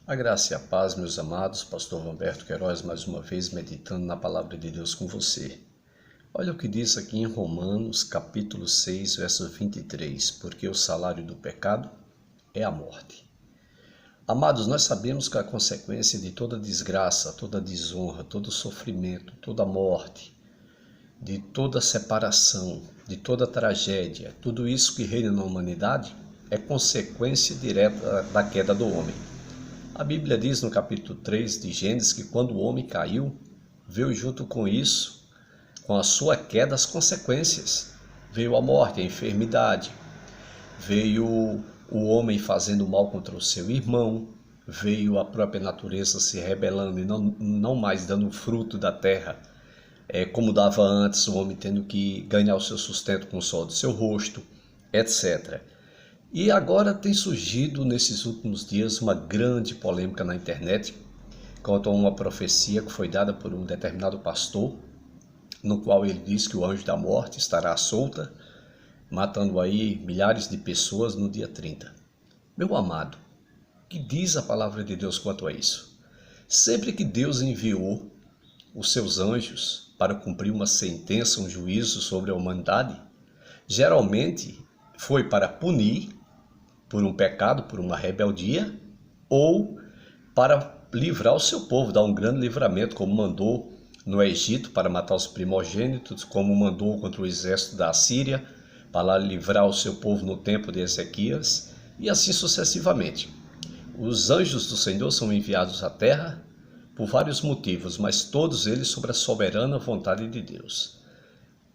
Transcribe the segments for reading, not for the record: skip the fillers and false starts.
A graça e a paz, meus amados, pastor Roberto Queiroz, mais uma vez meditando na palavra de Deus com você. Olha o que diz aqui em Romanos, capítulo 6, verso 23, porque o salário do pecado é a morte. Amados, nós sabemos que a consequência de toda desgraça, toda desonra, todo sofrimento, toda morte, de toda separação, de toda tragédia, tudo isso que reina na humanidade é consequência direta da queda do homem. A Bíblia diz no capítulo 3 de Gênesis que quando o homem caiu, veio junto com isso, com a sua queda, as consequências. Veio a morte, a enfermidade, veio o homem fazendo mal contra o seu irmão, veio a própria natureza se rebelando e não mais dando fruto da terra, como dava antes, o homem tendo que ganhar o seu sustento com o sol do seu rosto, etc. E agora tem surgido nesses últimos dias uma grande polêmica na internet quanto a uma profecia que foi dada por um determinado pastor, no qual ele diz que o anjo da morte estará solta, matando aí milhares de pessoas no dia 30. Meu amado, o que diz a palavra de Deus quanto a isso? Sempre que Deus enviou os seus anjos para cumprir uma sentença, um juízo sobre a humanidade, geralmente foi para punir por um pecado, por uma rebeldia, ou para livrar o seu povo, dar um grande livramento, como mandou no Egito para matar os primogênitos, como mandou contra o exército da Assíria, para livrar o seu povo no tempo de Ezequias, e assim sucessivamente. Os anjos do Senhor são enviados à terra por vários motivos, mas todos eles sob a soberana vontade de Deus.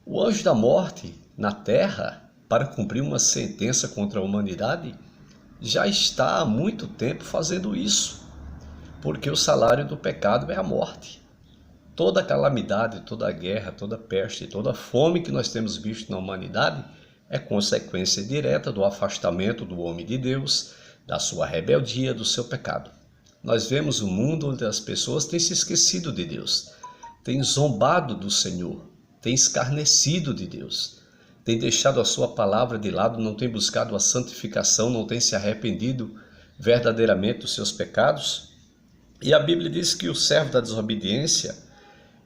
O anjo da morte na terra, para cumprir uma sentença contra a humanidade, já está há muito tempo fazendo isso, porque o salário do pecado é a morte. Toda calamidade, toda guerra, toda peste, toda fome que nós temos visto na humanidade é consequência direta do afastamento do homem de Deus, da sua rebeldia, do seu pecado. Nós vemos um mundo onde as pessoas têm se esquecido de Deus, têm zombado do Senhor, têm escarnecido de Deus, tem deixado a sua palavra de lado, não tem buscado a santificação, não tem se arrependido verdadeiramente dos seus pecados. E a Bíblia diz que o servo da desobediência,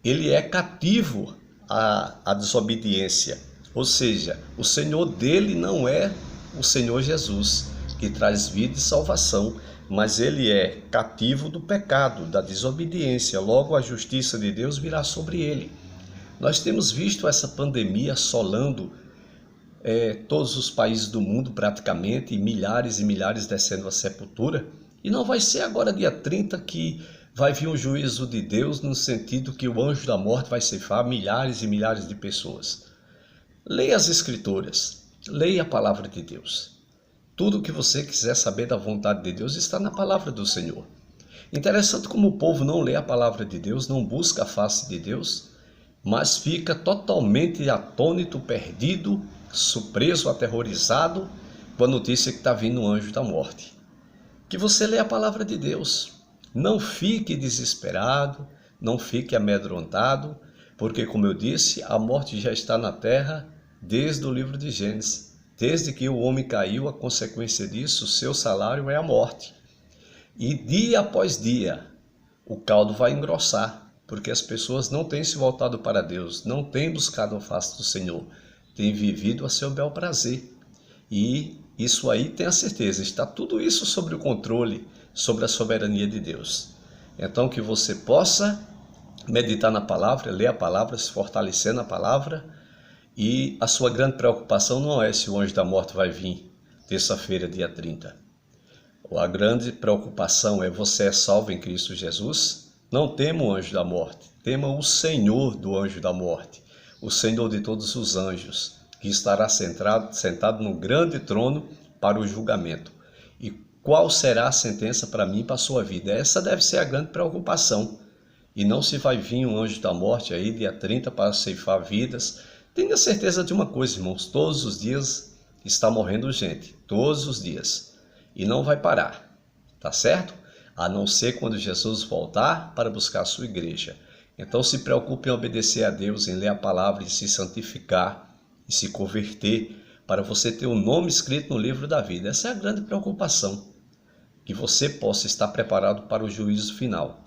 ele é cativo à desobediência. Ou seja, o Senhor dele não é o Senhor Jesus, que traz vida e salvação, mas ele é cativo do pecado, da desobediência. Logo a justiça de Deus virá sobre ele. Nós temos visto essa pandemia assolando todos os países do mundo praticamente, e milhares descendo à sepultura, e não vai ser agora dia 30 que vai vir o juízo de Deus, no sentido que o anjo da morte vai ceifar milhares e milhares de pessoas. Leia as Escrituras, leia a palavra de Deus. Tudo o que você quiser saber da vontade de Deus está na palavra do Senhor. Interessante como o povo não lê a palavra de Deus, não busca a face de Deus, mas fica totalmente atônito, perdido, surpreso, aterrorizado com a notícia que está vindo o anjo da morte. Que você lê a palavra de Deus. Não fique desesperado, não fique amedrontado, porque, como eu disse, a morte já está na terra desde o livro de Gênesis. Desde que o homem caiu, a consequência disso, o seu salário é a morte. E dia após dia, o caldo vai engrossar, porque as pessoas não têm se voltado para Deus, não têm buscado a face do Senhor, têm vivido a seu bel prazer. E isso aí, tenha certeza, está tudo isso sob o controle, sobre a soberania de Deus. Então que você possa meditar na palavra, ler a palavra, se fortalecer na palavra, e a sua grande preocupação não é se o anjo da morte vai vir terça-feira, dia 30. A grande preocupação é: você é salvo em Cristo Jesus? Não tema o anjo da morte, tema o Senhor do anjo da morte, o Senhor de todos os anjos, que estará sentado no grande trono para o julgamento. E qual será a sentença para mim e para a sua vida? Essa deve ser a grande preocupação. E não se vai vir um anjo da morte aí dia 30 para ceifar vidas. Tenha certeza de uma coisa, irmãos, todos os dias está morrendo gente, todos os dias. E não vai parar, tá certo? A não ser quando Jesus voltar para buscar a sua igreja. Então se preocupe em obedecer a Deus, em ler a palavra, em se santificar e se converter, para você ter o nome escrito no livro da vida. Essa é a grande preocupação. que você possa estar preparado para o juízo final.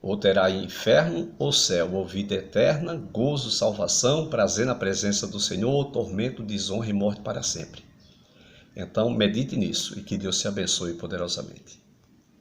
Ou terá inferno ou céu, ou vida eterna, gozo, salvação, prazer na presença do Senhor, ou tormento, desonra e morte para sempre. Então, medite nisso e que Deus te abençoe poderosamente.